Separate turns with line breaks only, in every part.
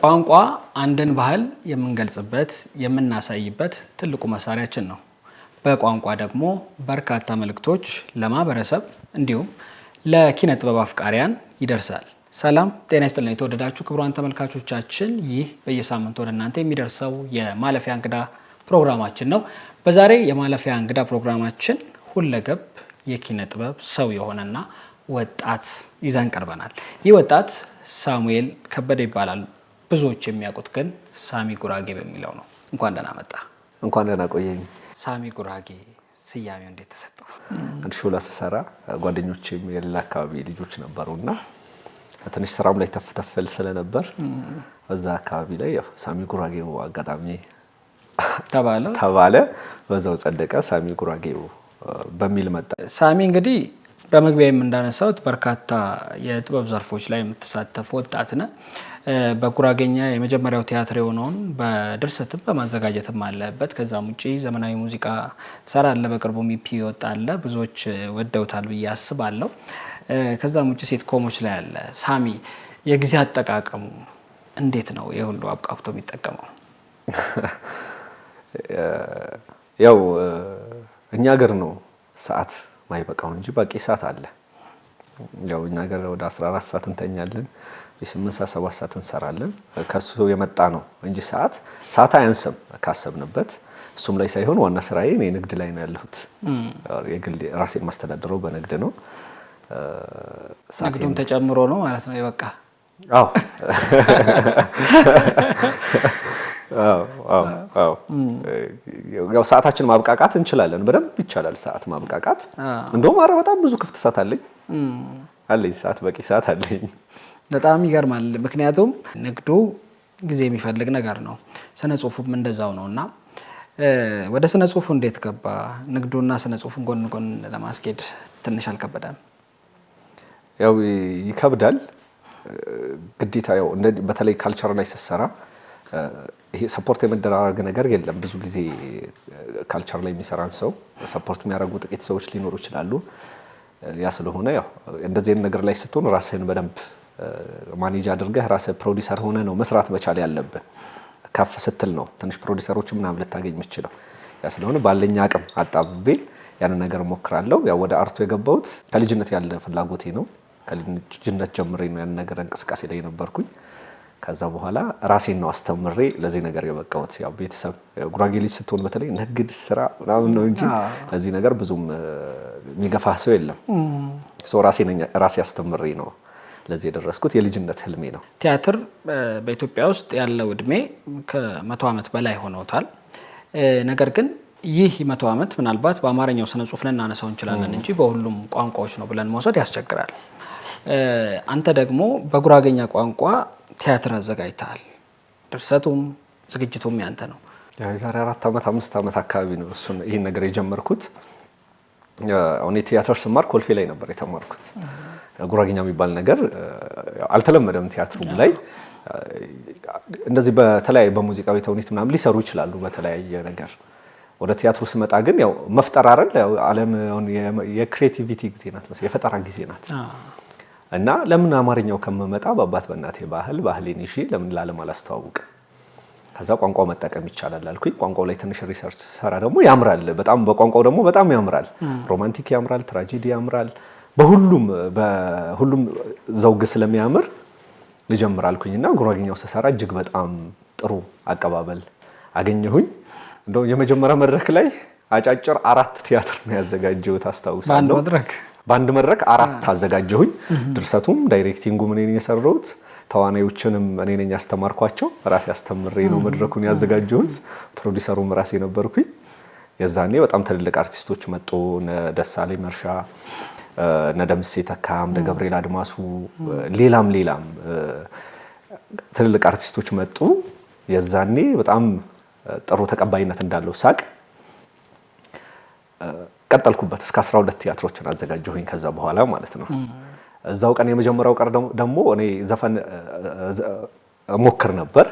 ቋንቋ አንድን ባህል የምንገልጽበት የምናሳይበት ትልቁ መሳሪያችን ነው። በቋንቋ ደግሞ በርካታ መልእክቶች ለማህበረሰብ እንዲሁም ለኪነ ጥበብ አፍቃሪያን ይደርሳል። ሰላም ጤና ይስጥልን የተወደዳችሁ ክቡራን ተመልካቾቻችን፣ ይህ በየሳምንቱ ወደ እናንተ የሚደርሰው የማለፊያ እንግዳ ፕሮግራማችን ነው። በዛሬ የማለፊያ እንግዳ ፕሮግራማችን ሁለገብ የኪነ ጥበብ ሰው የሆነና ወጣት ይዘን ቀርበናል። ይህ ወጣት ሳሙኤል ከበደ ይባላል። ብዙዎች የሚያውቁት ግን ሳሚ ጉራጌ በሚለው ነው። እንኳን ደህና መጣ።
እንኳን ደህና ቆየኝ።
ሳሚ ጉራጌ ስያሜው እንዴት ተሰጠው?
አንድ ሾላ ስሰራ ጓደኞቼም የሌላ አካባቢ ልጆች ነበሩና ትንሽ ስራም ላይ ተፍተፈል ስለነበር በዛ አካባቢ ላይ ሳሚ ጉራጌው አጋጣሚ ተባለ። በዛው ጸደቀ። ሳሚ ጉራጌው በሚል መጣ።
ሳሚ እንግዲህ በመግቢያም እንዳነሳሁት በርካታ የጥበብ ዘርፎች ላይ የምትሳተፍ ወጣት ነህ። በጉራጌኛ የመጀመሪያው ቲያትር የሆነውን በድርሰትም በማዘጋጀትም አለበት። ከዛም ውጪ ዘመናዊ ሙዚቃ ትሰራለህ። በቅርቡ ኢፒ ይወጣል፣ ብዙዎች ወደውታል ብዬ አስባለሁ። ከዛም ውጪ ሴትኮሞች ላይ አለ። ሳሚ የጊዜ አጠቃቀሙ እንዴት ነው? የሁሉ አብቃቅቶ የሚጠቀመው?
ያው እኛ ሀገር ነው ሰዓት ማይበቃው እንጂ በቂ ሰዓት አለ። ያው እኛ ሀገር ወደ 14 ሰዓት እንተኛለን፣ የ8 ሰዓት 7 ሰዓት እንሰራለን። ከሱ የመጣ ነው እንጂ ሰዓት አያንስም ካሰብንበት። እሱም ላይ ሳይሆን ዋና ስራዬ እኔ ንግድ ላይ ነው ያለሁት። የግል ራሴን ማስተዳደረው በንግድ ነው።
ንግዱም ተጨምሮ ነው ማለት ነው የበቃ?
አዎ ያው ሰዓታችን ማብቃቃት እንችላለን። በደንብ ይቻላል ሰዓት ማብቃቃት። እንደውም አረ በጣም ብዙ ክፍት ሰዓት አለኝ ሰዓት በቂ ሰዓት አለኝ።
በጣም ይገርማል። ምክንያቱም ንግዱ ጊዜ የሚፈልግ ነገር ነው፣ ስነ ጽሁፉም እንደዛው ነው። እና ወደ ስነ ጽሁፉ እንዴት ገባ? ንግዱና ስነ ጽሁፉን ጎን ጎን ለማስኬድ ትንሽ አልከበደም?
ያው ይከብዳል ግዴታ። ያው በተለይ ካልቸር ላይ ስትሰራ ይሄ ሰፖርት የመደራረግ ነገር የለም። ብዙ ጊዜ ካልቸር ላይ የሚሰራን ሰው ሰፖርት የሚያደርጉ ጥቂት ሰዎች ሊኖሩ ይችላሉ። ያ ስለሆነ ያው እንደዚህ አይነት ነገር ላይ ስትሆን ራስህን በደንብ ማኔጅ አድርገህ ራስህ ፕሮዲሰር ሆነ ነው መስራት መቻል ያለብህ። ከፍ ስትል ነው ትንሽ ፕሮዲሰሮች ምናምን ልታገኝ የምችለው። ያ ስለሆነ ባለኝ አቅም አጣብቤ ያንን ነገር ሞክራለሁ። ያው ወደ አርቱ የገባሁት ከልጅነት ያለ ፍላጎቴ ነው። ከልጅነት ጀምሬ ነው ያን ነገር እንቅስቃሴ ላይ ነበርኩኝ። ከዛ በኋላ ራሴን ነው አስተምሬ ለዚህ ነገር የበቃሁት። ያው ቤተሰብ ጉራጌ ልጅ ስትሆን በተለይ ንግድ ስራ ምናምን ነው እንጂ ለዚህ ነገር ብዙም የሚገፋ ሰው የለም። ራሴ አስተምሬ ነው ለዚህ የደረስኩት። የልጅነት ህልሜ ነው። ቲያትር
በኢትዮጵያ ውስጥ ያለው እድሜ ከ100 ዓመት በላይ ሆኖታል። ነገር ግን ይህ 100 ዓመት ምናልባት በአማርኛው ስነ ጽሁፍ ልናነሳው እንችላለን እንጂ በሁሉም ቋንቋዎች ነው ብለን መውሰድ ያስቸግራል። አንተ ደግሞ በጉራጌኛ ቋንቋ ቲያትር አዘጋጅተሃል። ድርሰቱም ዝግጅቱም ያንተ ነው።
የዛሬ 4 ዓመት 5 ዓመት አካባቢ ነው ይህን ነገር የጀመርኩት። እኔ ቲያትር ስማር ኮልፌ ላይ ነበር የተማርኩት። ጉራጌኛ የሚባል ነገር አልተለመደም ቲያትሩ ላይ። እንደዚህ በተለያየ በሙዚቃዊ ተውኔት ምናምን ሊሰሩ ይችላሉ በተለያየ ነገር። ወደ ቲያትሩ ስመጣ ግን ያው መፍጠር አይደል፣ ዓለም የክሬቲቪቲ ጊዜ ናት፣ የፈጠራ ጊዜ ናት። እና ለምን አማርኛው ከመመጣ በአባት በእናቴ ባህሌን ይዤ ለምን ለዓለም አላስተዋውቅም? ከዛ ቋንቋው መጠቀም ይቻላል አልኩኝ። ቋንቋው ላይ ትንሽ ሪሰርች ሰራ። ደግሞ ያምራል በጣም በቋንቋው ደግሞ በጣም ያምራል። ሮማንቲክ ያምራል፣ ትራጀዲ ያምራል። በሁሉም ዘውግ ስለሚያምር ልጀምር አልኩኝና ጉራጌኛው ስሰራ እጅግ በጣም ጥሩ አቀባበል አገኘሁኝ። እንደው የመጀመሪያ መድረክ ላይ አጫጭር 4 ቲያትር ነው ያዘጋጀሁት አስታውሳለሁ። በአንድ መድረክ 4 አዘጋጀሁኝ። ድርሰቱም ዳይሬክቲንጉም እኔ ነኝ የሰራሁት። ተዋናዮችንም እኔ ነኝ ያስተማርኳቸው። ራሴ አስተምሬ ነው መድረኩን ያዘጋጀሁት። ፕሮዲሰሩም ራሴ ነበርኩኝ። የዛኔ በጣም ትልልቅ አርቲስቶች መጡ። ደሳለኝ መርሻ፣ ነደምሴ ተካም፣ ገብርኤል አድማሱ፣ ሌላም ትልልቅ አርቲስቶች መጡ። የዛኔ በጣም ጥሩ ተቀባይነት እንዳለው ሳቅ ቀጠልኩበት። እስከ 12 ቲያትሮችን አዘጋጀሁኝ ከዛ በኋላ ማለት ነው። እዛው ቀን የመጀመሪያው ቀን ደግሞ እኔ ዘፈን ሞክር ነበር።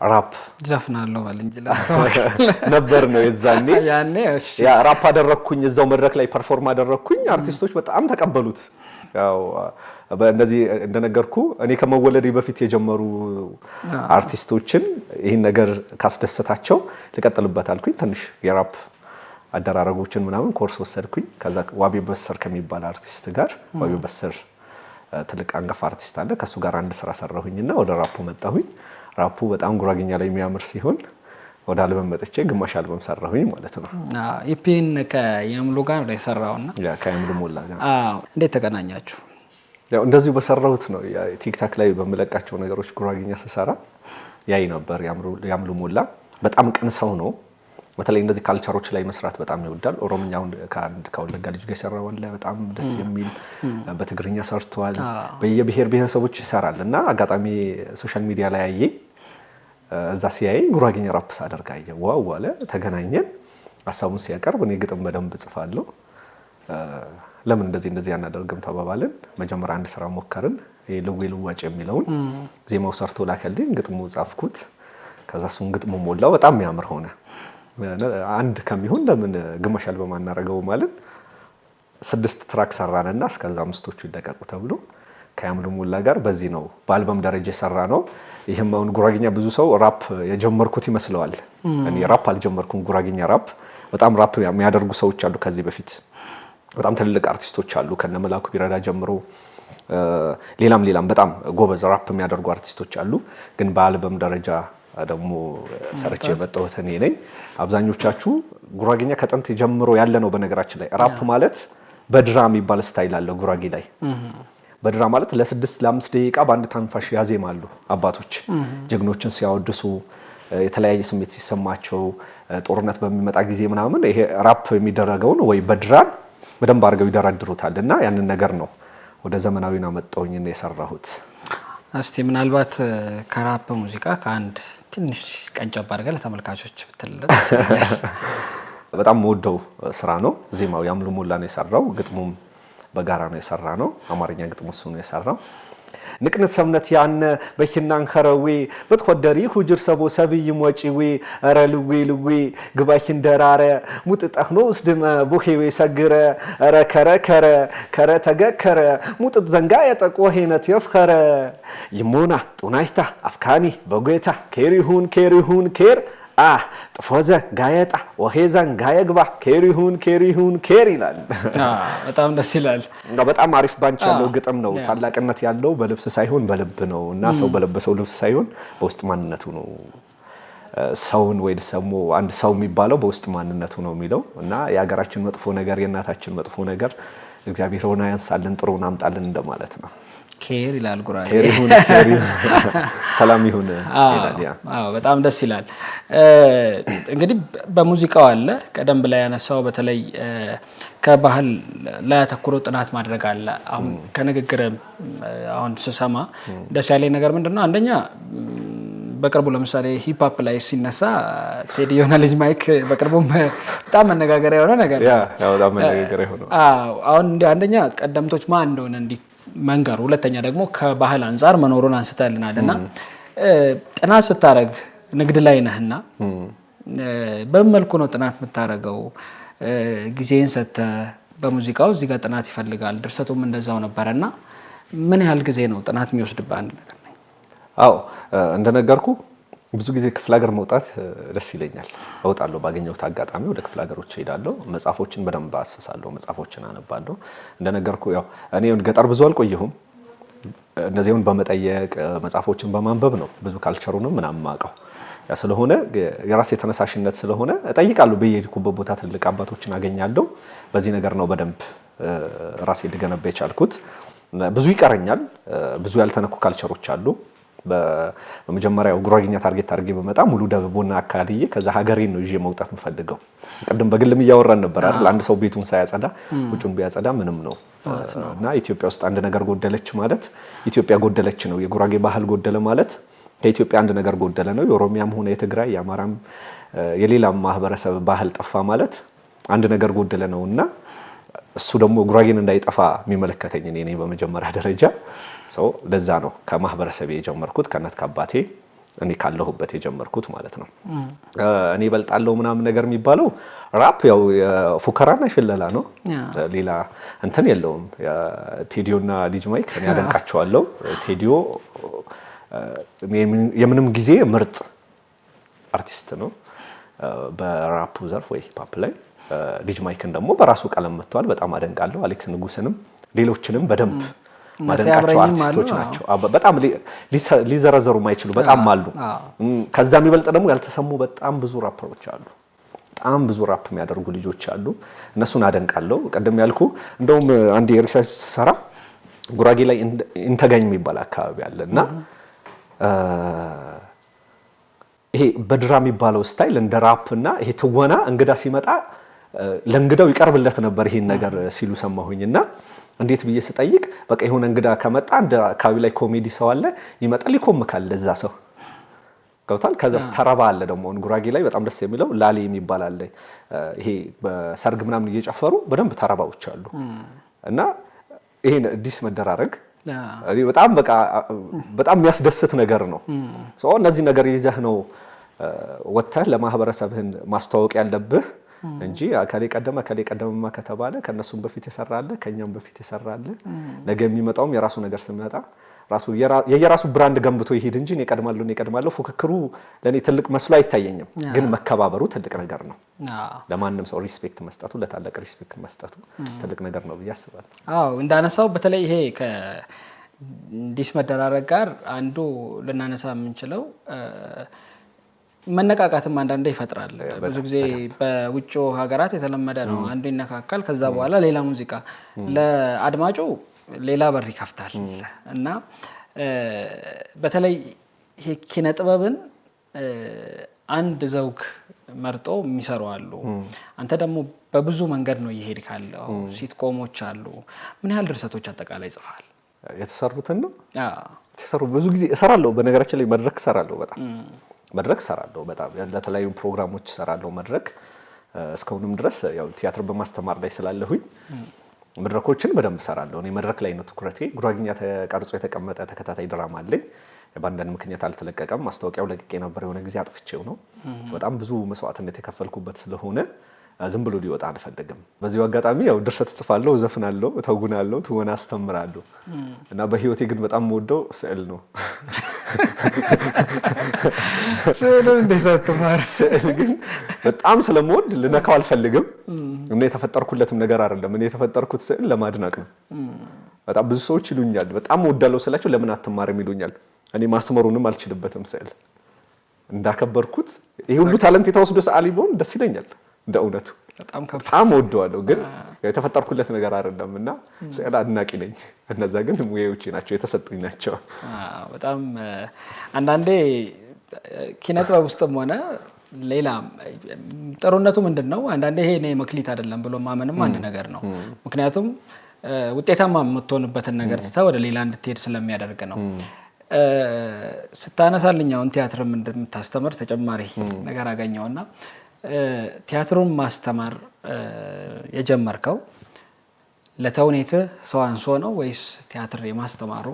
ራፕ
ዘፍናለሁ ባልንጅ
ነበር ነው የዛኔ። ያ ራፕ አደረኩኝ፣ እዛው መድረክ ላይ ፐርፎርም አደረኩኝ። አርቲስቶች በጣም ተቀበሉት። ያው በእነዚህ እንደነገርኩ እኔ ከመወለዴ በፊት የጀመሩ አርቲስቶችን ይህን ነገር ካስደሰታቸው ልቀጥልበት አልኩኝ። ትንሽ የራፕ አደራረጎችን ምናምን ኮርስ ወሰድኩኝ። ከዛ ዋቢ በሰር ከሚባል አርቲስት ጋር ዋቢ በሰር ትልቅ አንጋፋ አርቲስት አለ፣ ከሱ ጋር አንድ ስራ ሰራሁኝና ወደ ራፑ መጣሁኝ። ራፑ በጣም ጉራጌኛ ላይ የሚያምር ሲሆን ወደ አልበም መጥቼ ግማሽ አልበም ሰራሁኝ ማለት ነው።
ኢፒን ከያምሉ ጋር ነው የሰራውና
ከያምሉ ሞላ ጋር
እንዴት ተገናኛችሁ?
ያው እንደዚሁ በሰራሁት ነው። ቲክታክ ላይ በመለቃቸው ነገሮች ጉራጌኛ ስሰራ ያይ ነበር። ያምሉ ሞላ በጣም ቅን ሰው ነው። በተለይ እንደዚህ ካልቸሮች ላይ መስራት በጣም ይወዳል። ኦሮምኛውን ከወለጋ ልጅ ጋር የሰራው አለ በጣም ደስ የሚል በትግርኛ ሰርቷል። በየብሔር ብሔረሰቦች ይሰራል እና አጋጣሚ ሶሻል ሚዲያ ላይ አየኝ። እዛ ሲያይ ጉራጌኛ ራፕ ሳደርግ አየ። ዋው አለ። ተገናኘን። ሀሳቡን ሲያቀርብ እኔ ግጥም በደንብ ጽፋለሁ፣ ለምን እንደዚህ አናደርግም ተባባልን። መጀመሪያ አንድ ስራ ሞከርን። ልዌ ልዋጭ የሚለውን ዜማው ሰርቶ ላከልኝ፣ ግጥሙ ጻፍኩት። ከዛ እሱን ግጥሙ ሞላው፣ በጣም የሚያምር ሆነ። አንድ ከሚሆን ለምን ግማሽ አልበም አናረገው ማለት 6 ትራክ ሰራንና እስከዛ 5ቶቹ ይለቀቁ ተብሎ ከያምሉ ሞላ ጋር በዚህ ነው በአልበም ደረጃ የሰራ ነው። ይሄም አሁን ጉራጌኛ ብዙ ሰው ራፕ የጀመርኩት ይመስለዋል። እኔ ራፕ አልጀመርኩም። ጉራጌኛ ራፕ በጣም ራፕ የሚያደርጉ ሰዎች አሉ ከዚህ በፊት በጣም ትልልቅ አርቲስቶች አሉ ከነመላኩ ቢረዳ ጀምሮ ሌላም በጣም ጎበዝ ራፕ የሚያደርጉ አርቲስቶች አሉ። ግን በአልበም ደረጃ ደግሞ ሰርቼ የመጣሁት እኔ ነኝ። አብዛኞቻችሁ ጉራጌኛ ከጥንት ጀምሮ ያለ ነው። በነገራችን ላይ ራፕ ማለት በድራ የሚባል ስታይል አለ ጉራጌ ላይ። በድራ ማለት ለ6 ለ5 ደቂቃ በአንድ ታንፋሽ ያዜማሉ አባቶች ጀግኖችን ሲያወድሱ፣ የተለያየ ስሜት ሲሰማቸው፣ ጦርነት በሚመጣ ጊዜ ምናምን ይሄ ራፕ የሚደረገውን ወይ በድራን በደንብ አድርገው ይደረድሩታል እና ያንን ነገር ነው ወደ ዘመናዊና መጣውኝና የሰራሁት።
እስቲ ምናልባት ከራፕ ሙዚቃ ከአንድ ትንሽ ቀንጨብ አድርገህ ለተመልካቾች ብትልልን።
በጣም ወደው ስራ ነው። ዜማው ያምሉ ሞላ ነው የሰራው፣ ግጥሙም በጋራ ነው የሰራ ነው። አማርኛ ግጥሙ እሱ ነው የሰራው። ንቅንት ሰምነት ያነ በኪናን ከረዌ በትቆደሪ ሁጅር ሰቦ ሰብይ ሞጪዌ አረ ልዌ ግባሽን ደራረ ሙጥጣህ ነው እስድመ ቦሄዌ ሰግረ አረ ከረ ተገከረ ሙጥጥ ዘንጋ ያጠቆ ሄነት ይፍኸረ ይሞና ጡናይታ አፍካኒ በጎይታ ኬሪሁን ኬር ጥፎዘ ጋየጣ ወሄዘን ጋየግባ ኬሪሁን ኬር ይላል።
በጣም ደስ ይላል።
በጣም አሪፍ ባንች ያለው ግጥም ነው። ታላቅነት ያለው በልብስ ሳይሆን በልብ ነው እና ሰው በለበሰው ልብስ ሳይሆን በውስጥ ማንነቱ ነው። ሰውን ወይ ደግሞ አንድ ሰው የሚባለው በውስጥ ማንነቱ ነው የሚለው እና የሀገራችን መጥፎ ነገር የእናታችን መጥፎ ነገር እግዚአብሔር ሆና ያንሳልን ጥሩን አምጣልን እንደማለት ነው።
ኬር ይላል ጉራጌ።
ኬር ሰላም ይሁን ይላል።
አዎ በጣም ደስ ይላል። እንግዲህ በሙዚቃው አለ ቀደም ብላ ያነሳው በተለይ ከባህል ላይ አተኩሮ ጥናት ማድረግ አለ። አሁን ከንግግር አሁን ስሰማ ደስ ያለኝ ነገር ምንድነው? አንደኛ በቅርቡ ለምሳሌ ሂፕ ሆፕ ላይ ሲነሳ ቴዲ የሆነ ልጅ ማይክ በቅርቡም በጣም መነጋገሪያ የሆነ ነገር
ያው በጣም መነጋገሪያ ሆነ።
አሁን አንደኛ ቀደምቶች ማን እንደሆነ እንዲህ መንገሩ፣ ሁለተኛ ደግሞ ከባህል አንፃር መኖሩን አንስተልናልና ጥናት ስታረግ ንግድ ላይ ነህና በምን መልኩ ነው ጥናት የምታረገው? ጊዜን ሰጥተህ በሙዚቃው እዚህ ጋር ጥናት ይፈልጋል፣ ድርሰቱም እንደዛው ነበረና ምን ያህል ጊዜ ነው ጥናት የሚወስድብህ አንድ ነገር?
አዎ እንደነገርኩ ብዙ ጊዜ ክፍለ ሀገር መውጣት ደስ ይለኛል። እወጣለሁ፣ ባገኘሁት አጋጣሚ ወደ ክፍለ ሀገሮች እሄዳለሁ። መጽሐፎችን በደንብ አስሳለሁ፣ መጽሐፎችን አነባለሁ። እንደነገርኩ ያው እኔ ገጠር ብዙ አልቆየሁም። እነዚህን በመጠየቅ መጽሐፎችን በማንበብ ነው ብዙ ካልቸሩንም ምናምን ማውቀው። ያ ስለሆነ የራሴ ተነሳሽነት ስለሆነ እጠይቃለሁ። በየሄድኩበት ቦታ ትልቅ አባቶችን አገኛለሁ። በዚህ ነገር ነው በደንብ ራሴ ልገነባ የቻልኩት። ብዙ ይቀረኛል። ብዙ ያልተነኩ ካልቸሮች አሉ። በመጀመሪያው ጉራጌኛ ታርጌት አድርጌ በመጣ ሙሉ ደቡብና አካባቢዬ ከዛ ሀገሬን ነው ይዤ መውጣት የምፈልገው። ቅድም በግልም እያወራን ነበር አይደል? አንድ ሰው ቤቱን ሳያጸዳ ውጩን ቢያጸዳ ምንም ነው እና ኢትዮጵያ ውስጥ አንድ ነገር ጎደለች ማለት ኢትዮጵያ ጎደለች ነው። የጉራጌ ባህል ጎደለ ማለት ከኢትዮጵያ አንድ ነገር ጎደለ ነው። የኦሮሚያም ሆነ የትግራይ የአማራም የሌላም ማህበረሰብ ባህል ጠፋ ማለት አንድ ነገር ጎደለ ነውና እሱ ደግሞ ጉራጌን እንዳይጠፋ የሚመለከተኝ እኔ በመጀመሪያ ደረጃ ሰው ለዛ ነው ከማህበረሰብ የጀመርኩት ከእናት ከአባቴ እኔ ካለሁበት የጀመርኩት ማለት ነው። እኔ እበልጣለሁ ምናምን ነገር የሚባለው ራፕ ያው ፉከራና ሽለላ ነው። ሌላ እንትን የለውም። ቴዲዮና ዲጅ ማይክ እኔ አደንቃቸዋለሁ። ቴዲዮ የምንም ጊዜ ምርጥ አርቲስት ነው በራፑ ዘርፍ ወይ ሂፕ ሆፕ ላይ። ዲጅ ማይክን ደግሞ በራሱ ቀለም መጥቷል፣ በጣም አደንቃለሁ። አሌክስ ንጉስንም ሌሎችንም በደንብ ማደንቃቸው አርቲስቶች ናቸው። በጣም ሊዘረዘሩ ማይችሉ በጣም አሉ። ከዛ የሚበልጥ ደግሞ ያልተሰሙ በጣም ብዙ ራፐሮች አሉ። በጣም ብዙ ራፕ የሚያደርጉ ልጆች አሉ። እነሱን አደንቃለሁ። ቀደም ያልኩ እንደውም አንድ የሪሰርች ሰራ ጉራጌ ላይ እንተጋኝ የሚባል አካባቢ አለና ይሄ በድራ የሚባለው ስታይል እንደ ራፕ እና ይሄ ትወና እንግዳ ሲመጣ ለእንግዳው ይቀርብለት ነበር ይሄን ነገር ሲሉ ሰማሁኝና እንዴት ብዬ ስጠይቅ በቃ የሆነ እንግዳ ከመጣ እንደ አካባቢ ላይ ኮሜዲ ሰው አለ ይመጣል ይኮምካል ለዛ ሰው ገብቷል። ከዛስ ተረባ አለ ደግሞ ጉራጌ ላይ በጣም ደስ የሚለው ላሌ የሚባል አለ። ይሄ በሰርግ ምናምን እየጨፈሩ በደንብ ተረባዎች አሉ እና ይሄን ዲስ መደራረግ በጣም በቃ በጣም የሚያስደስት ነገር ነው። እነዚህ ነገር ይዘህ ነው ወጥተህ ለማህበረሰብህን ማስተዋወቅ ያለብህ እንጂ አካሌ ቀደመማ ከተባለ ከነሱም በፊት የሰራለ ከኛም በፊት የሰራለ ነገ የሚመጣውም የራሱ ነገር ሲመጣ ራሱ የየራሱ ብራንድ ገንብቶ ይሄድ እንጂ እኔ ቀድማለሁ ፉክክሩ ለኔ ትልቅ መስሎ አይታየኝም። ግን መከባበሩ ትልቅ ነገር ነው። ለማንም ሰው ሪስፔክት መስጠቱ ለታላቅ ሪስፔክት መስጠቱ ትልቅ ነገር ነው ብዬ አስባለሁ።
አዎ እንዳነሳው በተለይ ይሄ ከዲስ መደራረግ ጋር አንዱ ልናነሳ የምንችለው መነቃቃትም አንዳንዴ ይፈጥራል። ብዙ ጊዜ በውጭ ሀገራት የተለመደ ነው። አንዱ ይነካካል፣ ከዛ በኋላ ሌላ ሙዚቃ ለአድማጩ ሌላ በር ይከፍታል እና በተለይ ይሄ ኪነ ጥበብን አንድ ዘውግ መርጦ የሚሰሩ አሉ። አንተ ደግሞ በብዙ መንገድ ነው እየሄድክ ያለው። ሲትኮሞች አሉ። ምን ያህል ድርሰቶች አጠቃላይ ጽፈሃል?
የተሰሩትን ነው የተሰሩ ብዙ ጊዜ እሰራለሁ። በነገራችን ላይ መድረክ እሰራለሁ በጣም ለተለያዩ ፕሮግራሞች እሰራለሁ መድረክ። እስካሁንም ድረስ ያው ቲያትር በማስተማር ላይ ስላለሁኝ መድረኮችን በደንብ እሰራለሁ። እኔ መድረክ ላይ ነው ትኩረቴ። ጉራጌኛ ተቀርጾ የተቀመጠ ተከታታይ ድራማ አለኝ። በአንዳንድ ምክንያት አልተለቀቀም። ማስታወቂያው ለቅቄ ነበር፣ የሆነ ጊዜ አጥፍቼው ነው። በጣም ብዙ መስዋዕትነት የከፈልኩበት ስለሆነ ዝም ብሎ ሊወጣ አልፈልግም። በዚሁ አጋጣሚ ያው ድርሰት ጽፋለሁ፣ ዘፍናለሁ፣ ተውናለሁ፣ ትወና አስተምራለሁ እና በህይወቴ ግን በጣም የምወደው ስዕል ነው።
ስዕሉን እንደሰጥማር
ስዕል ግን በጣም ስለምወድ ልነካው አልፈልግም እና የተፈጠርኩለትም ነገር አይደለም። እኔ የተፈጠርኩት ስዕል ለማድነቅ ነው። በጣም ብዙ ሰዎች ይሉኛል በጣም እወዳለሁ ስላቸው ለምን አትማርም ይሉኛል። እኔ ማስተማሩንም አልችልበትም። ስዕል እንዳከበርኩት ይሄ ሁሉ ታለንት የተወስዶ ሰዓሊ ቢሆን ደስ ይለኛል። እንደ እውነቱ በጣም እወደዋለሁ ግን የተፈጠርኩለት ነገር አይደለም እና ስዕል አድናቂ ነኝ። እነዛ ግን ሙያዎቼ ናቸው፣ የተሰጡኝ ናቸው።
በጣም አንዳንዴ ኪነ ጥበብ ውስጥም ሆነ ሌላ ጥሩነቱ ምንድነው? አንዳንዴ ይሄ እኔ መክሊት አይደለም ብሎ ማመንም አንድ ነገር ነው። ምክንያቱም ውጤታማ የምትሆንበትን ነገር ትተህ ወደ ሌላ እንድትሄድ ስለሚያደርግ ነው። ስታነሳልኛውን ቲያትርም እንደምታስተምር ተጨማሪ ነገር አገኘውና ቲያትሩን ማስተማር የጀመርከው ለተውኔት ሰው አንሶ ነው ወይስ ቲያትር የማስተማሩ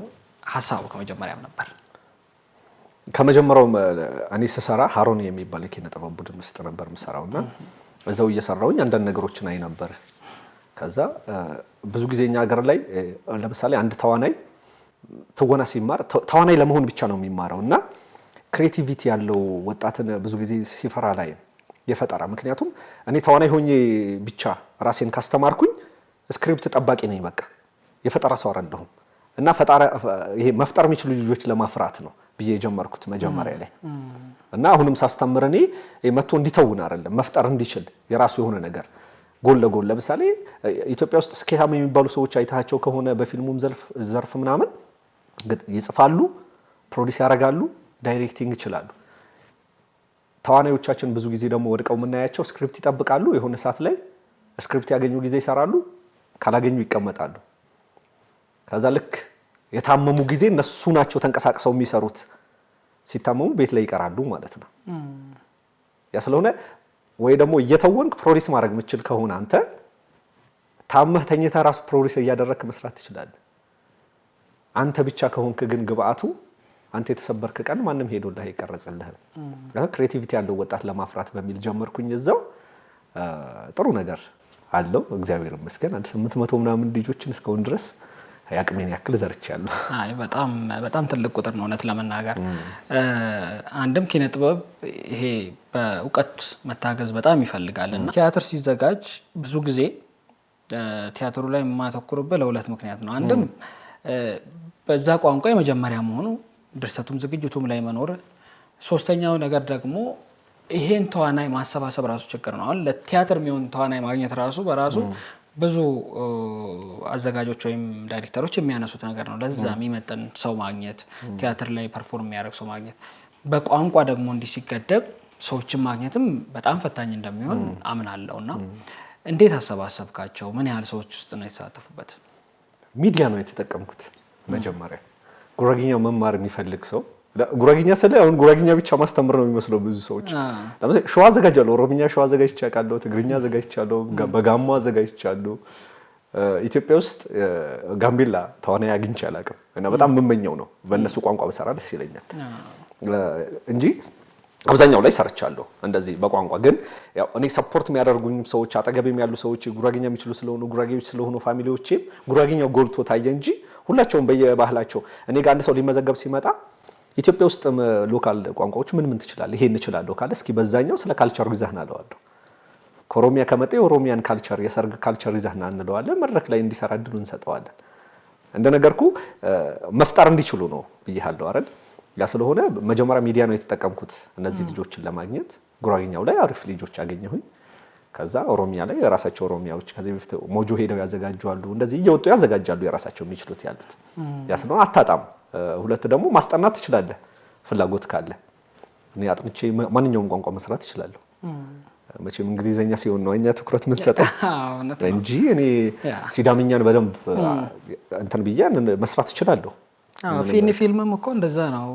ሐሳቡ ከመጀመሪያም ነበር?
ከመጀመሪያው እኔ ስሰራ ሃሮን የሚባል የኪነ ጥበብ ቡድን ውስጥ ነበር የምሰራውና እዛው እየሰራውኝ አንዳንድ ነገሮችን አይ ነበር። ከዛ ብዙ ጊዜኛ ሀገር ላይ ለምሳሌ አንድ ተዋናይ ትወና ሲማር ተዋናይ ለመሆን ብቻ ነው የሚማረውና ክሬቲቪቲ ያለው ወጣትን ብዙ ጊዜ ሲፈራ ላይ የፈጠራ ምክንያቱም እኔ ተዋናይ ሆኜ ብቻ ራሴን ካስተማርኩኝ ስክሪፕት ጠባቂ ነኝ፣ በቃ የፈጠራ ሰው አይደለሁም እና ይሄ መፍጠር የሚችሉ ልጆች ለማፍራት ነው ብዬ የጀመርኩት መጀመሪያ ላይ እና አሁንም ሳስተምር እኔ መጥቶ እንዲተውን አይደለም መፍጠር እንዲችል የራሱ የሆነ ነገር ጎል ለጎል ለምሳሌ ኢትዮጵያ ውስጥ ስኬታማ የሚባሉ ሰዎች አይታቸው ከሆነ በፊልሙም ዘርፍ ምናምን ይጽፋሉ፣ ፕሮዲስ ያደርጋሉ፣ ዳይሬክቲንግ ይችላሉ። ተዋናዮቻችን ብዙ ጊዜ ደግሞ ወድቀው የምናያቸው ስክሪፕት ይጠብቃሉ፣ የሆነ ሰዓት ላይ ስክሪፕት ያገኙ ጊዜ ይሰራሉ፣ ካላገኙ ይቀመጣሉ። ከዛ ልክ የታመሙ ጊዜ እነሱ ናቸው ተንቀሳቅሰው የሚሰሩት፣ ሲታመሙ ቤት ላይ ይቀራሉ ማለት ነው። ያ ስለሆነ ወይ ደግሞ እየተወንክ ፕሮዲስ ማድረግ የምችል ከሆነ አንተ ታመህ ተኝተህ ራሱ ፕሮዲስ እያደረግክ መስራት ትችላለህ። አንተ ብቻ ከሆንክ ግን ግብአቱ አንተ የተሰበርክ ቀን ማንም ሄዶልህ አይቀርጽልህም። ክሬቲቪቲ ያለው ወጣት ለማፍራት በሚል ጀመርኩኝ። እዛው ጥሩ ነገር አለው እግዚአብሔር ይመስገን። 800 ምናምን ልጆችን እስካሁን ድረስ ያቅሜን ያክል ዘርቻለሁ።
አይ በጣም ትልቅ ቁጥር ነው እውነት ለመናገር። አንድም ኪነ ጥበብ ይሄ በእውቀት መታገዝ በጣም ይፈልጋልና ቲያትር ሲዘጋጅ ብዙ ጊዜ ቲያትሩ ላይ የማተኩርበት ለሁለት ምክንያት ነው። አንድም በዛ ቋንቋ የመጀመሪያ መሆኑ ድርሰቱም ዝግጅቱም ላይ መኖር፣ ሶስተኛው ነገር ደግሞ ይሄን ተዋናይ ማሰባሰብ ራሱ ችግር ነው። አሁን ለቲያትር የሚሆን ተዋናይ ማግኘት ራሱ በራሱ ብዙ አዘጋጆች ወይም ዳይሬክተሮች የሚያነሱት ነገር ነው። ለዛ የሚመጥን ሰው ማግኘት፣ ቲያትር ላይ ፐርፎርም የሚያደርግ ሰው ማግኘት፣ በቋንቋ ደግሞ እንዲህ ሲገደብ ሰዎችን ማግኘትም በጣም ፈታኝ እንደሚሆን አምናለሁና እንዴት አሰባሰብካቸው? ምን ያህል ሰዎች ውስጥ ነው የተሳተፉበት?
ሚዲያ ነው የተጠቀምኩት። መጀመሪያ ጉራጌኛ መማር የሚፈልግ ሰው ጉራጌኛ ስለ አሁን ጉራጌኛ ብቻ ማስተምር ነው የሚመስለው ብዙ ሰዎች። ለምሳሌ ሸዋ አዘጋጃለሁ፣ ኦሮምኛ ሸዋ አዘጋጅቼ አውቃለሁ፣ ትግርኛ አዘጋጅቻለሁ፣ በጋሞ አዘጋጅቻለሁ። ኢትዮጵያ ውስጥ ጋምቤላ ተዋናይ አግኝቼ አላውቅም እና በጣም የምመኘው ነው በእነሱ ቋንቋ በሰራ ደስ ይለኛል እንጂ አብዛኛው ላይ ሰርቻለሁ እንደዚህ በቋንቋ። ግን ያው እኔ ሰፖርት የሚያደርጉኝ ሰዎች አጠገቤም ያሉ ሰዎች ጉራጌኛ የሚችሉ ስለሆኑ ጉራጌዎች ስለሆኑ ፋሚሊዎቼም ጉራጌኛው ጎልቶ ታየ እንጂ ሁላቸውም በየባህላቸው እኔ ጋር አንድ ሰው ሊመዘገብ ሲመጣ ኢትዮጵያ ውስጥ ሎካል ቋንቋዎች ምን ትችላለህ? ይሄን እችላለሁ ካለ እስኪ በዛኛው ስለ ካልቸሩ ይዘህና አለዋለሁ። ከኦሮሚያ ከመጣ የኦሮሚያን ካልቸር የሰርግ ካልቸር ይዘህና እንለዋለን። መድረክ ላይ እንዲሰራ እድሉን እንሰጠዋለን። እንደነገርኩ መፍጠር እንዲችሉ ነው ብዬሃለሁ አይደል? ያ ስለሆነ መጀመሪያ ሚዲያ ነው የተጠቀምኩት እነዚህ ልጆችን ለማግኘት። ጉራጌኛው ላይ አሪፍ ልጆች አገኘሁኝ። ከዛ ኦሮሚያ ላይ የራሳቸው ኦሮሚያዎች ከዚህ በፊት ሞጆ ሄደው ያዘጋጃሉ፣ እንደዚህ እየወጡ ያዘጋጃሉ የራሳቸው የሚችሉት ያሉት። ያ ስለሆነ አታጣም። ሁለት ደግሞ ማስጠናት ትችላለህ ፍላጎት ካለ። እኔ አጥንቼ ማንኛውም ቋንቋ መስራት እችላለሁ። መቼም እንግሊዘኛ ሲሆን ነው እኛ ትኩረት የምንሰጠው እንጂ እኔ ሲዳምኛን በደንብ እንትን ብዬ መስራት እችላለሁ።
ፊልምም እኮ እንደዛ ነው።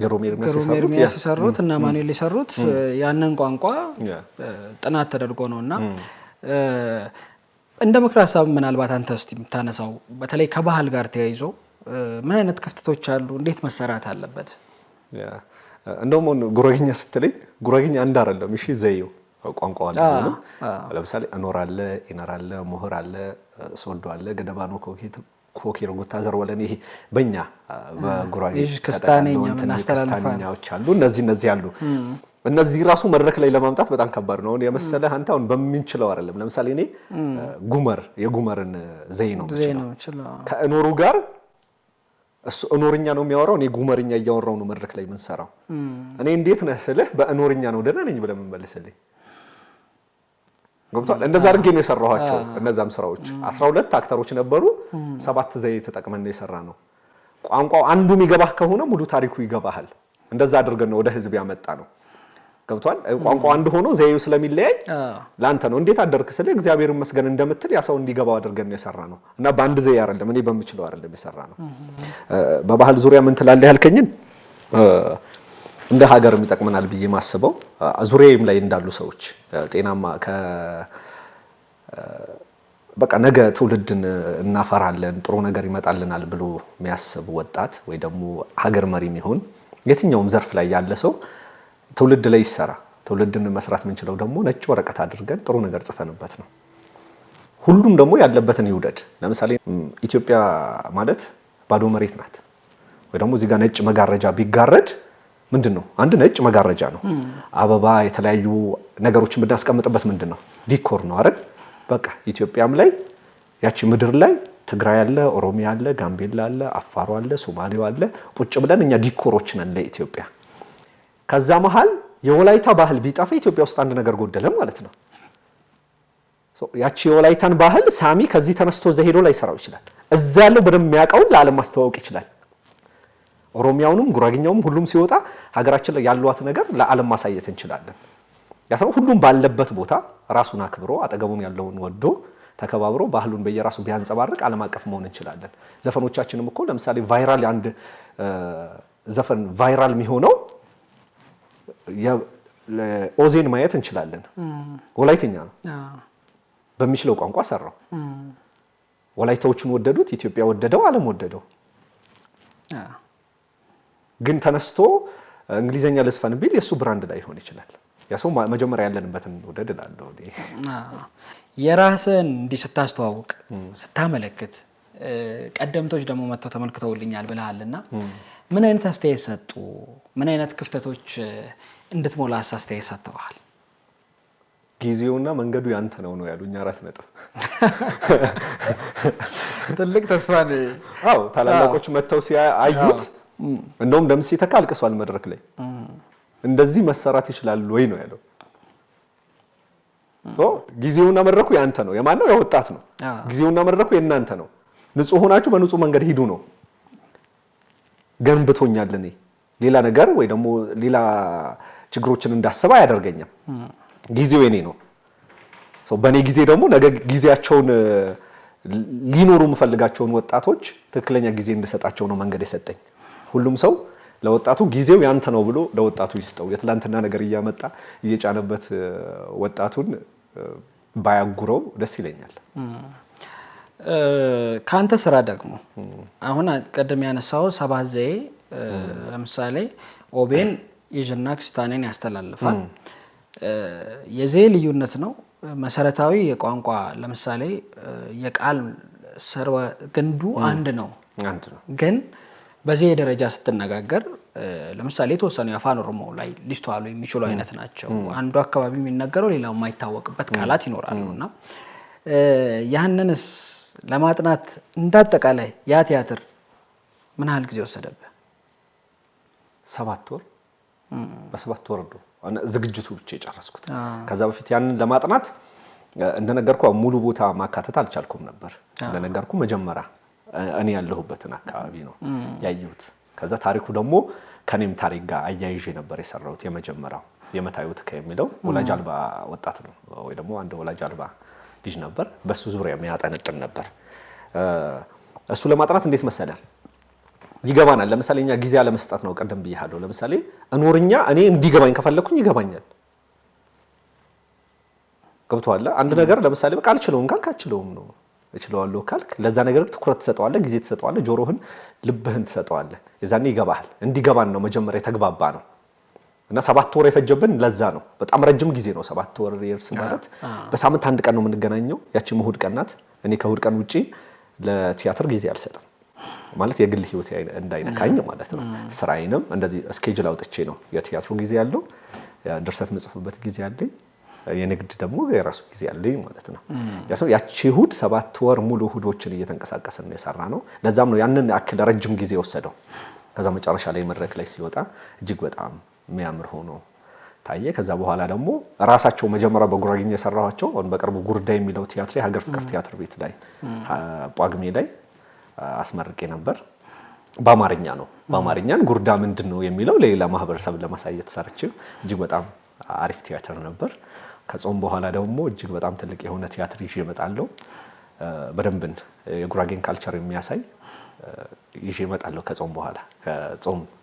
ገሮሜር
የሚያሰሩት እና ማኑኤል የሰሩት ያንን ቋንቋ ጥናት ተደርጎ ነውና እንደ ምክር ሀሳብ ምናልባት አንተ እስቲ የምታነሳው በተለይ ከባህል ጋር ተያይዞ ምን አይነት ክፍተቶች አሉ? እንዴት መሰራት አለበት?
እንደውም ጉራጌኛ ስትለኝ ጉራጌኛ አንድ አይደለም። እሺ ዘይው ቋንቋው አለ። ለምሳሌ እኖር አለ፣ ኢነር አለ፣ ሞህር አለ፣ ሶልዶ አለ፣ ገደባኖ ኮኬር ጎታ ዘርወለን ይሄ በእኛ በጉራጌ ክስታኛዎች አሉ። እነዚህ አሉ። እነዚህ ራሱ መድረክ ላይ ለማምጣት በጣም ከባድ ነው። የመሰለህ አንተ አሁን በምንችለው አይደለም። ለምሳሌ እኔ የጉመርን ዘይ ነው ከእኖሩ ጋር እሱ እኖርኛ ነው የሚያወራው፣ እኔ ጉመርኛ እያወራው ነው መድረክ ላይ የምንሰራው። እኔ እንዴት ነህ ስልህ በእኖርኛ ነው ደህና ነኝ ብለህ የምመልስልኝ ገብቷል። እንደዛ አድርጌ ነው የሰራኋቸው። እነዛም ስራዎች 12 አክተሮች ነበሩ። 7 ዘይ ተጠቅመን ነው የሰራ ነው። ቋንቋው አንዱ የሚገባህ ከሆነ ሙሉ ታሪኩ ይገባሃል። እንደዛ አድርገን ነው ወደ ህዝብ ያመጣ ነው። ገብቷል። ቋንቋው አንድ ሆኖ ዘይው ስለሚለያይ ላንተ ነው እንዴት አደርክ ስለ እግዚአብሔር ይመስገን እንደምትል ያ ሰው እንዲገባው አድርገን ነው የሰራ ነው እና በአንድ ዘይ አይደለም እኔ በምችለው አይደለም የሰራ ነው። በባህል ዙሪያ ምን ትላለህ ያልከኝን እንደ ሀገር የሚጠቅመናል ብዬ ማስበው ዙሪያዬም ላይ እንዳሉ ሰዎች ጤናማ በቃ ነገ ትውልድን እናፈራለን ጥሩ ነገር ይመጣልናል ብሎ የሚያስብ ወጣት ወይ ደግሞ ሀገር መሪ የሚሆን የትኛውም ዘርፍ ላይ ያለ ሰው ትውልድ ላይ ይሰራ። ትውልድን መስራት የምንችለው ደግሞ ነጭ ወረቀት አድርገን ጥሩ ነገር ጽፈንበት ነው። ሁሉም ደግሞ ያለበትን ይውደድ። ለምሳሌ ኢትዮጵያ ማለት ባዶ መሬት ናት። ወይ ደግሞ እዚህ ጋር ነጭ መጋረጃ ቢጋረድ ምንድነው? አንድ ነጭ መጋረጃ ነው። አበባ የተለያዩ ነገሮችን ብናስቀምጥበት ምንድነው? ዲኮር ነው አይደል? በቃ ኢትዮጵያም ላይ ያቺ ምድር ላይ ትግራይ አለ፣ ኦሮሚያ አለ፣ ጋምቤላ አለ፣ አፋሩ አለ፣ ሶማሌው አለ። ቁጭ ብለን እኛ ዲኮሮች ነን ለኢትዮጵያ። ከዛ መሃል የወላይታ ባህል ቢጠፋ ኢትዮጵያ ውስጥ አንድ ነገር ጎደለ ማለት ነው። ያቺ የወላይታን ባህል ሳሚ ከዚህ ተነስቶ እዛ ሄዶ ላይ ሰራው ይችላል። እዛ ያለው በደንብ የሚያውቀውን ለዓለም ማስተዋወቅ ይችላል። ኦሮሚያውንም ጉራጌኛውም ሁሉም ሲወጣ ሀገራችን ላይ ያሏት ነገር ለዓለም ማሳየት እንችላለን። ያሰው ሁሉም ባለበት ቦታ ራሱን አክብሮ አጠገቡን ያለውን ወዶ ተከባብሮ ባህሉን በየራሱ ቢያንጸባርቅ ዓለም አቀፍ መሆን እንችላለን። ዘፈኖቻችንም እኮ ለምሳሌ ቫይራል አንድ ዘፈን ቫይራል የሚሆነው ኦዜን ማየት እንችላለን። ወላይተኛ ነው በሚችለው ቋንቋ ሰራው። ወላይታዎቹን ወደዱት፣ ኢትዮጵያ ወደደው፣ ዓለም ወደደው። ግን ተነስቶ እንግሊዘኛ ልስፈን ቢል የሱ ብራንድ ላይ ሆን ይችላል። ያ ሰው መጀመሪያ ያለንበትን ወደድ እላለሁ።
የራስን እንዲህ ስታስተዋውቅ ስታመለክት ቀደምቶች ደግሞ መጥተው ተመልክተውልኛል ብለሃልና ምን አይነት አስተያየት ሰጡ? ምን አይነት ክፍተቶች እንድትሞላ አስተያየት ሰጥተዋል?
ጊዜውና መንገዱ ያንተ ነው ያሉኝ 4 ነጥብ።
ትልቅ ተስፋ ነው።
አዎ ታላላቆች መጥተው ሲያዩት እንደውም ደምሴ ተካ አልቅሷል መድረክ ላይ። እንደዚህ መሰራት ይችላል ወይ ነው ያለው። ጊዜውና መድረኩ ያንተ ነው። የማን ነው? የወጣት ነው። ጊዜውና መድረኩ የእናንተ ነው። ንጹህ ሆናችሁ በንጹህ መንገድ ሂዱ ነው። ገንብቶኛል። እኔ ሌላ ነገር ወይ ደግሞ ሌላ ችግሮችን እንዳስብ አያደርገኝም። ጊዜው የኔ ነው። በእኔ ጊዜ ደግሞ ነገ ጊዜያቸውን ሊኖሩ የምፈልጋቸውን ወጣቶች ትክክለኛ ጊዜ እንድሰጣቸው ነው መንገድ የሰጠኝ። ሁሉም ሰው ለወጣቱ ጊዜው ያንተ ነው ብሎ ለወጣቱ ይስጠው። የትላንትና ነገር እያመጣ እየጫነበት ወጣቱን ባያጉረው ደስ ይለኛል።
ካንተ ስራ ደግሞ አሁን ቀደም ያነሳው ሰባት ዘዬ ለምሳሌ ኦቤን ይጅና ክስታኔን ያስተላልፋል። የዘዬ ልዩነት ነው። መሰረታዊ የቋንቋ ለምሳሌ የቃል ሰርወ ግንዱ አንድ ነው ግን በዚህ ደረጃ ስትነጋገር ለምሳሌ የተወሰኑ የአፋን ኦሮሞ ላይ ሊስተዋሉ የሚችሉ አይነት ናቸው። አንዱ አካባቢ የሚነገረው ሌላው የማይታወቅበት ቃላት ይኖራሉና ያንንስ ለማጥናት እንዳጠቃላይ ያ ቲያትር ምን ያህል ጊዜ ወሰደብህ?
7 ወር። በ7 ወር ነው ዝግጅቱ ብቻ የጨረስኩት። ከዛ በፊት ያንን ለማጥናት እንደነገርኩ ሙሉ ቦታ ማካተት አልቻልኩም ነበር። እንደነገርኩ መጀመሪያ እኔ ያለሁበትን አካባቢ ነው ያየሁት። ከዛ ታሪኩ ደግሞ ከኔም ታሪክ ጋር አያይዤ ነበር የሰራሁት። የመጀመሪያው የመታዩት ከሚለው ወላጅ አልባ ወጣት ነው ወይ ደግሞ አንድ ወላጅ አልባ ልጅ ነበር። በሱ ዙሪያ የሚያጠነጥን ነበር። እሱ ለማጥናት እንዴት መሰለ ይገባናል። ለምሳሌ እኛ ጊዜ አለመስጠት ነው። ቀደም ብያለሁ። ለምሳሌ እኖርኛ እኔ እንዲገባኝ ከፈለኩኝ ይገባኛል። ገብቶሃል? አንድ ነገር ለምሳሌ በቃ አልችለውም ካልክ አልችለውም ነው። እችለዋለሁ ካልክ ለዛ ነገር ትኩረት ትሰጠዋለህ፣ ጊዜ ትሰጠዋለህ፣ ጆሮህን ልብህን ትሰጠዋለህ። የዛኔ ይገባሃል። እንዲገባን ነው መጀመሪያ የተግባባ ነው። እና 7 ወር የፈጀብን ለዛ ነው። በጣም ረጅም ጊዜ ነው 7 ወር የርስ ማለት። በሳምንት አንድ ቀን ነው የምንገናኘው። ያቺ እሁድ ቀን ናት። እኔ ከእሁድ ቀን ውጪ ለቲያትር ጊዜ አልሰጥም ማለት የግል ህይወት እንዳይነካኝ ማለት ነው። ስራዬንም እንደዚህ ስኬጁል አውጥቼ ነው። የቲያትሩ ጊዜ ያለው ድርሰት መጽፈበት ጊዜ አለኝ፣ የንግድ ደግሞ የራሱ ጊዜ አለኝ ማለት ነው። ያቺ እሁድ 7 ወር ሙሉ እሁዶችን እየተንቀሳቀስን ነው የሰራ ነው። ለዛም ነው ያንን ያክል ረጅም ጊዜ ወሰደው። ከዛ መጨረሻ ላይ መድረክ ላይ ሲወጣ እጅግ በጣም የሚያምር ሆኖ ታየ። ከዛ በኋላ ደግሞ ራሳቸው መጀመሪያ በጉራጌኛ የሰራኋቸው አሁን በቅርቡ ጉርዳ የሚለው ቲያትር የሀገር ፍቅር ቲያትር ቤት ላይ ጳጉሜ ላይ አስመርቄ ነበር። በአማርኛ ነው። በአማርኛን ጉርዳ ምንድነው የሚለው ለሌላ ማህበረሰብ ለማሳየት ሰርቼው እጅግ በጣም አሪፍ ቲያትር ነበር። ከጾም በኋላ ደግሞ እጅግ በጣም ትልቅ የሆነ ቲያትር ይዤ እመጣለሁ። በደንብን የጉራጌን ካልቸር የሚያሳይ ይዤ እመጣለሁ ከጾም በኋላ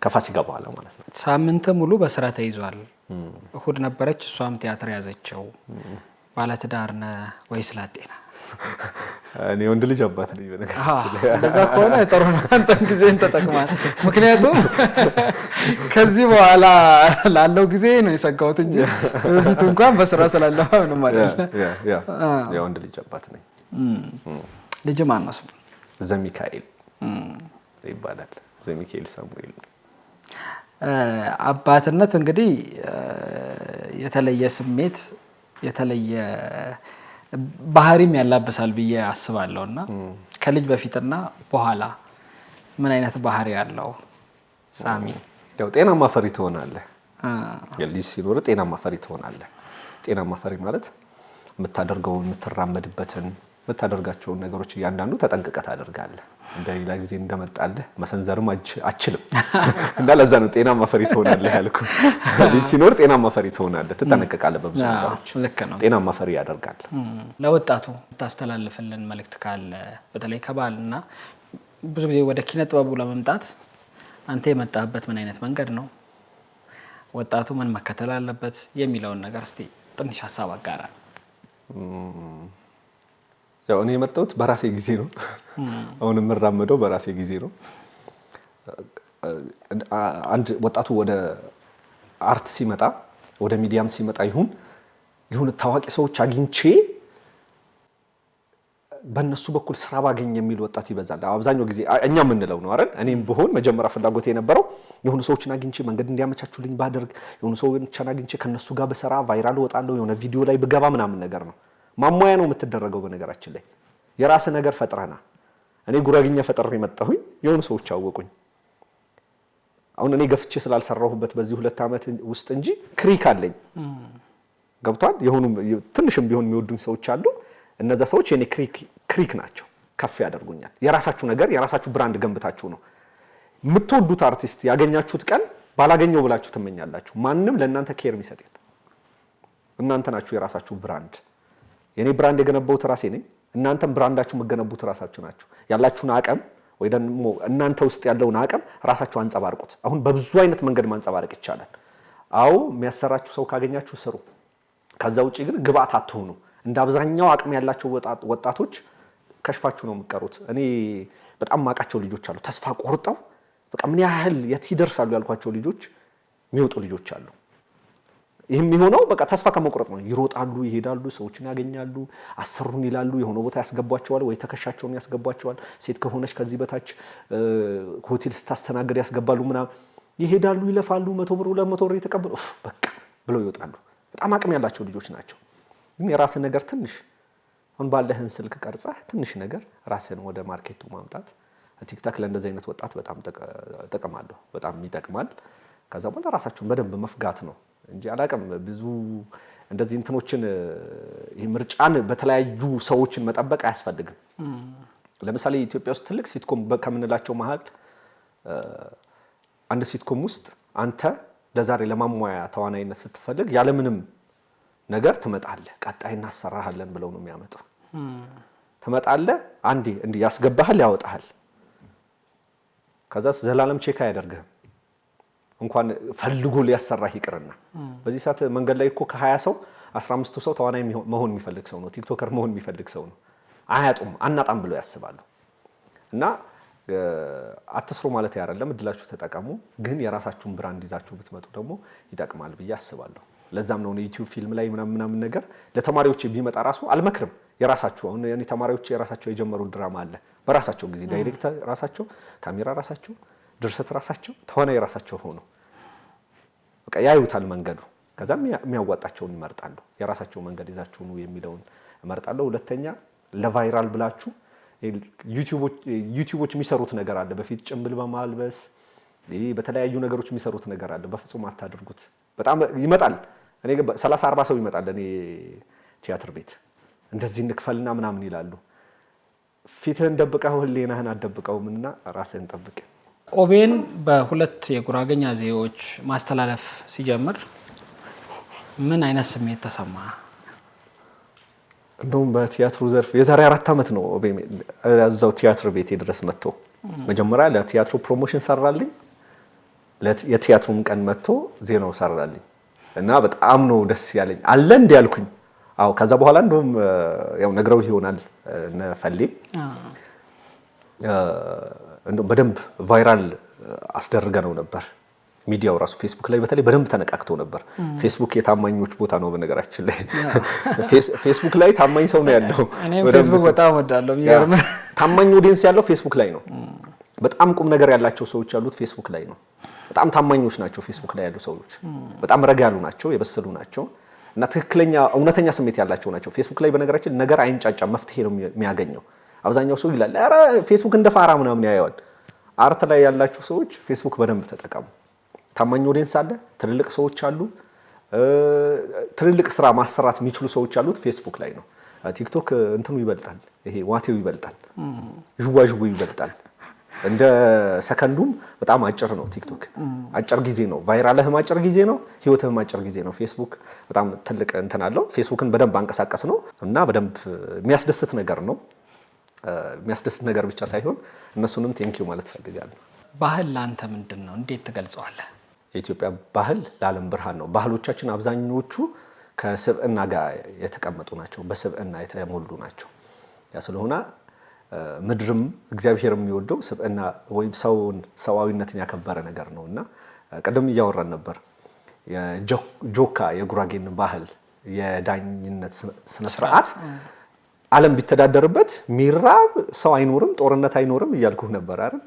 ከፋሲካ በኋላ ማለት ነው።
ሳምንት ሙሉ በስራ ተይዟል። እሁድ ነበረች፣ እሷም ቲያትር ያዘችው። ባለትዳር ነህ ወይስ ላጤ ነህ?
እኔ ወንድ ልጅ አባት ነኝ።
እንደዛ ከሆነ ጥሩ ነው። አንተም ጊዜን ተጠቅማል። ምክንያቱም ከዚህ በኋላ ላለው ጊዜ ነው የሰጋሁት እንጂ በፊቱ እንኳን በስራ ስላለሁ ምንም አይደለም።
ያ ወንድ ልጅ አባት ነኝ።
ልጅ ማን ነው ስሙ?
ዘሚካኤል ይባላል። ዘሚካኤል ሳሙኤል።
አባትነት እንግዲህ የተለየ ስሜት የተለየ ባህሪም ያላበሳል ብዬ አስባለሁና ከልጅ በፊትና በኋላ ምን አይነት ባህሪ ያለው ሳሚ?
ያው ጤናማ ፈሪ ትሆናለህ። ልጅ ሲኖር ጤናማ ፈሪ ትሆናለህ። ጤናማ ፈሪ ማለት የምታደርገውን የምትራመድበትን የምታደርጋቸውን ነገሮች እያንዳንዱ ተጠንቅቀህ ታደርጋለህ። እንደሌላ ጊዜ እንደመጣልህ መሰንዘርም አችልም እና ለዛ ነው ጤናማ ፈሪ ትሆናለህ ያልኩ። ልጅ ሲኖር ጤናማ ፈሪ ትሆናለህ፣ ትጠነቀቃለህ በብዙ ነገሮች። ጤናማ ፈሪ ያደርጋል።
ለወጣቱ ታስተላልፍልን መልእክት ካለ በተለይ ከባልና ብዙ ጊዜ ወደ ኪነ ጥበቡ ለመምጣት አንተ የመጣህበት ምን አይነት መንገድ ነው፣ ወጣቱ ምን መከተል አለበት የሚለውን ነገር እስቲ ትንሽ ሀሳብ አጋራ።
ያው እኔ የመጣሁት በራሴ ጊዜ ነው። አሁን የምራመደው በራሴ ጊዜ ነው። አንድ ወጣቱ ወደ አርት ሲመጣ ወደ ሚዲያም ሲመጣ ይሁን ታዋቂ ሰዎች አግኝቼ በእነሱ በኩል ስራ ባገኝ የሚል ወጣት ይበዛል። አብዛኛው ጊዜ እኛ የምንለው ነው አይደል? እኔም ብሆን መጀመሪያ ፍላጎቴ የነበረው የሆኑ ሰዎችን አግኝቼ መንገድ እንዲያመቻቹልኝ ባደርግ፣ የሆኑ ሰዎችን አግኝቼ ከነሱ ጋር በሰራ ቫይራል ወጣለሁ፣ የሆነ ቪዲዮ ላይ ብገባ ምናምን ነገር ነው። ማሟያ ነው የምትደረገው። በነገራችን ላይ የራስ ነገር ፈጥረና እኔ ጉራግኛ ፈጥሬ መጣሁኝ፣ የሆኑ ሰዎች አወቁኝ። አሁን እኔ ገፍቼ ስላልሰራሁበት በዚህ 2 ዓመት ውስጥ እንጂ ክሪክ አለኝ። ገብቷል? የሆኑ ትንሽም ቢሆን የሚወዱኝ ሰዎች አሉ። እነዛ ሰዎች የኔ ክሪክ ናቸው፣ ከፍ ያደርጉኛል። የራሳችሁ ነገር የራሳችሁ ብራንድ ገንብታችሁ ነው የምትወዱት አርቲስት ያገኛችሁት ቀን ባላገኘው ብላችሁ ትመኛላችሁ። ማንም ለእናንተ ኬር የሚሰጥ የለም። እናንተ ናችሁ የራሳችሁ ብራንድ። የኔ ብራንድ የገነባሁት ራሴ ነኝ። እናንተም ብራንዳችሁ የምትገነቡት ራሳችሁ ናችሁ። ያላችሁን አቅም ወይ ደግሞ እናንተ ውስጥ ያለውን አቅም ራሳችሁ አንጸባርቁት። አሁን በብዙ አይነት መንገድ ማንጸባረቅ ይቻላል። አዎ የሚያሰራችሁ ሰው ካገኛችሁ ስሩ። ከዛ ውጪ ግን ግብአት አትሆኑ። እንደ አብዛኛው አቅም ያላቸው ወጣቶች ከሽፋችሁ ነው የምትቀሩት። እኔ በጣም ማቃቸው ልጆች አሉ ተስፋ ቆርጠው በቃ ምን ያህል የት ይደርሳሉ ያልኳቸው ልጆች የሚወጡ ልጆች አሉ። ይህም የሚሆነው በቃ ተስፋ ከመቁረጥ ነው። ይሮጣሉ፣ ይሄዳሉ፣ ሰዎችን ያገኛሉ፣ አሰሩን ይላሉ፣ የሆነ ቦታ ያስገቧቸዋል፣ ወይ ተከሻቸውን ያስገቧቸዋል። ሴት ከሆነች ከዚህ በታች ሆቴል ስታስተናግድ ያስገባሉ ምናምን። ይሄዳሉ፣ ይለፋሉ፣ 100 ብር 200 ብር የተቀበሉ በቃ ብለው ይወጣሉ። በጣም አቅም ያላቸው ልጆች ናቸው። ግን የራስን ነገር ትንሽ አሁን ባለህን ስልክ ቀርጸህ ትንሽ ነገር ራስን ወደ ማርኬቱ ማምጣት ቲክታክ ለእንደዚህ አይነት ወጣት በጣም ጥቅም አለው፣ በጣም ይጠቅማል። ከዛ በኋላ ራሳችሁን በደንብ መፍጋት ነው እንጂ አላቅም ብዙ እንደዚህ እንትኖችን ይሄ ምርጫን በተለያዩ ሰዎችን መጠበቅ አያስፈልግም። ለምሳሌ ኢትዮጵያ ውስጥ ትልቅ ሲትኮም ከምንላቸው መሃል አንድ ሲትኮም ውስጥ አንተ ለዛሬ ለማሟያ ተዋናይነት ስትፈልግ ያለምንም ነገር ትመጣለህ፣ ቀጣይ እናሰራሃለን ብለው ነው የሚያመጡ። ትመጣለህ፣ አንዴ እንዲህ ያስገባሃል፣ ያወጣሃል። ከዛስ ዘላለም ቼክ አያደርግህም። እንኳን ፈልጎ ሊያሰራህ ይቅርና በዚህ ሰዓት መንገድ ላይ እኮ ከ20 ሰው 15ቱ ሰው ተዋናይ መሆን የሚፈልግ ሰው ነው፣ ቲክቶከር መሆን የሚፈልግ ሰው ነው። አያጡም፣ አናጣም ብለው ያስባሉ። እና አትስሩ ማለት አይደለም፣ እድላችሁ ተጠቀሙ። ግን የራሳችሁን ብራንድ ይዛችሁ ብትመጡ ደግሞ ይጠቅማል ብዬ አስባለሁ። ለዛም ነው ዩቲዩብ ፊልም ላይ ምናምን ነገር ለተማሪዎች ቢመጣ ራሱ አልመክርም። የራሳችሁ አሁን የኔ ተማሪዎች የራሳቸው የጀመሩት ድራማ አለ። በራሳቸው ጊዜ ዳይሬክተር ራሳቸው፣ ካሜራ ራሳቸው፣ ድርሰት ራሳቸው፣ ተዋናይ ራሳቸው ሆኖ በቃ ያዩታል መንገዱ። ከዛም የሚያዋጣቸውን ይመርጣሉ። የራሳቸው መንገድ ይዛችሁ ነው የሚለውን እመርጣለሁ። ሁለተኛ ለቫይራል ብላችሁ ዩቲዩቦች የሚሰሩት ነገር አለ። በፊት ጭምብል በማልበስ በተለያዩ ነገሮች የሚሰሩት ነገር አለ። በፍጹም አታድርጉት። በጣም ይመጣል። እኔ 30 40 ሰው ይመጣል እኔ ቲያትር ቤት እንደዚህ እንክፈልና ምናምን ይላሉ። ፊትህን ደብቀው ህሊናህን አትደብቀው ምንና ራስህን ጠብቅ።
ኦቤን በሁለት የጉራገኛ ዜዎች ማስተላለፍ ሲጀምር ምን አይነት ስሜት ተሰማ?
እንደውም በቲያትሩ ዘርፍ የዛሬ 4 ዓመት ነው ኦቤን እዛው ቲያትር ቤት ድረስ መጥቶ መጀመሪያ ለቲያትሩ ፕሮሞሽን ሰራልኝ። የቲያትሩም ቀን መጥቶ ዜናው ሰራልኝ እና በጣም ነው ደስ ያለኝ። አለ እንዴ ያልኩኝ። አዎ ከዛ በኋላ እንደውም ያው ነግረው ይሆናል ነፈልም እንደው በደንብ ቫይራል አስደርገነው ነበር። ሚዲያው ራሱ ፌስቡክ ላይ በተለይ በደንብ ተነቃክቶ ነበር። ፌስቡክ የታማኞች ቦታ ነው በነገራችን ላይ። ፌስቡክ ላይ ታማኝ ሰው ነው ያለው።
እኔ ፌስቡክ በጣም ወዳለሁ። የሚገርም
ታማኝ ኦዲየንስ ያለው ፌስቡክ ላይ ነው። በጣም ቁም ነገር ያላቸው ሰዎች ያሉት ፌስቡክ ላይ ነው። በጣም ታማኞች ናቸው ፌስቡክ ላይ ያሉ ሰዎች። በጣም ረጋ ያሉ ናቸው፣ የበሰሉ ናቸው እና ትክክለኛ እውነተኛ ስሜት ያላቸው ናቸው። ፌስቡክ ላይ በነገራችን ነገር አይንጫጫም፣ መፍትሄ ነው የሚያገኘው። አብዛኛው ሰው ይላል ኧረ ፌስቡክ እንደ ፋራ ምናምን ያየዋል። አርት ላይ ያላችሁ ሰዎች ፌስቡክ በደንብ ተጠቀሙ። ታማኝ ኦዲየንስ አለ፣ ትልልቅ ሰዎች አሉ፣ ትልልቅ ስራ ማሰራት የሚችሉ ሰዎች ያሉት ፌስቡክ ላይ ነው። ቲክቶክ እንትኑ ይበልጣል፣ ይሄ ዋቴው ይበልጣል፣ ዥዋዥው ይበልጣል። እንደ ሰከንዱም በጣም አጭር ነው ቲክቶክ። አጭር ጊዜ ነው ቫይራልህም አጭር ጊዜ ነው፣ ህይወትህም አጭር ጊዜ ነው። ፌስቡክ በጣም ትልቅ እንትን አለው። ፌስቡክን በደንብ አንቀሳቀስ ነው እና በደንብ የሚያስደስት ነገር ነው። የሚያስደስት ነገር ብቻ ሳይሆን እነሱንም ቴንኪዩ ማለት ፈልጋለሁ።
ባህል ለአንተ ምንድን ነው? እንዴት ትገልጸዋለህ?
የኢትዮጵያ ባህል ለዓለም ብርሃን ነው። ባህሎቻችን አብዛኞቹ ከስብዕና ጋር የተቀመጡ ናቸው፣ በስብዕና የተሞሉ ናቸው። ያ ስለሆነ ምድርም እግዚአብሔር የሚወደው ስብዕና ወይም ሰዋዊነትን ያከበረ ነገር ነውና ቀደም እያወራን ነበር የጆካ የጉራጌን ባህል የዳኝነት ስነ ስርዓት ዓለም ቢተዳደርበት ሚራብ ሰው አይኖርም ጦርነት አይኖርም እያልኩህ ነበር አይደል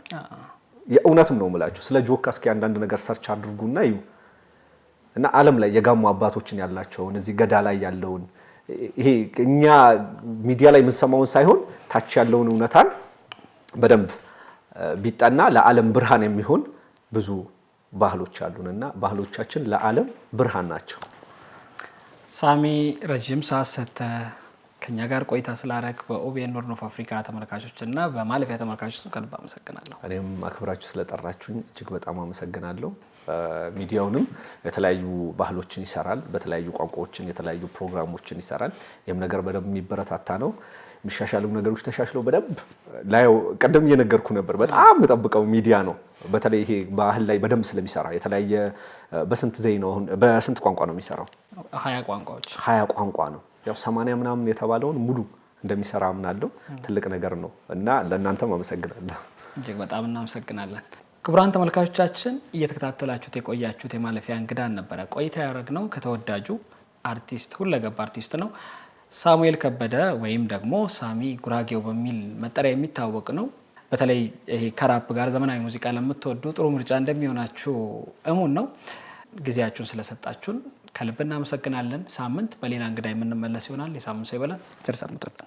የእውነትም ነው የምላችሁ ስለ ጆካ እስኪ አንዳንድ ነገር ሰርች አድርጉና እዩ እና ዓለም ላይ የጋሞ አባቶችን ያላቸውን እዚህ ገዳ ላይ ያለውን ይሄ እኛ ሚዲያ ላይ የምንሰማውን ሳይሆን ታች ያለውን እውነታን በደንብ ቢጣና ለዓለም ብርሃን የሚሆን ብዙ ባህሎች አሉንና ባህሎቻችን ለዓለም ብርሃን ናቸው።
ሳሚ ረጅም ሰዓት ሰጥተህ ከኛ ጋር ቆይታ ስላደረግ በኦቢኤን ሆርን ኦፍ አፍሪካ ተመልካቾችና በማለፊያ ተመልካቾች ከልብ አመሰግናለሁ።
እኔም አክብራችሁ ስለጠራችሁኝ እጅግ በጣም አመሰግናለሁ። ሚዲያውንም የተለያዩ ባህሎችን ይሰራል፣ በተለያዩ ቋንቋዎችን የተለያዩ ፕሮግራሞችን ይሰራል። ይህም ነገር በደንብ የሚበረታታ ነው። የሚሻሻሉ ነገሮች ተሻሽለው በደንብ ላይው ቀደም እየነገርኩ ነበር። በጣም የምጠብቀው ሚዲያ ነው። በተለይ ይሄ ባህል ላይ በደንብ ስለሚሰራ የተለያየ በስንት ዘይ ነው አሁን በስንት ቋንቋ ነው የሚሰራው?
20 ቋንቋዎች
20 ቋንቋ ነው። ያው 80 ምናምን የተባለውን ሙሉ እንደሚሰራ አምናለሁ። ትልቅ ነገር ነው እና ለእናንተም አመሰግናለሁ።
እጅግ በጣም እናመሰግናለን። ክቡራን ተመልካቾቻችን እየተከታተላችሁት የቆያችሁት የማለፊያ እንግዳን ነበረ ቆይታ ያደረግነው ከተወዳጁ አርቲስት ሁለገብ አርቲስት ነው ሳሙኤል ከበደ ወይም ደግሞ ሳሚ ጉራጌው በሚል መጠሪያ የሚታወቅ ነው። በተለይ ይሄ ከራፕ ጋር ዘመናዊ ሙዚቃ ለምትወዱ ጥሩ ምርጫ እንደሚሆናችሁ እሙን ነው። ጊዜያችሁን ስለሰጣችሁን ከልብ እናመሰግናለን። ሳምንት በሌላ እንግዳ የምንመለስ ይሆናል። የሳምንት ሰው ይበለን። ቸር ሰንብቱ።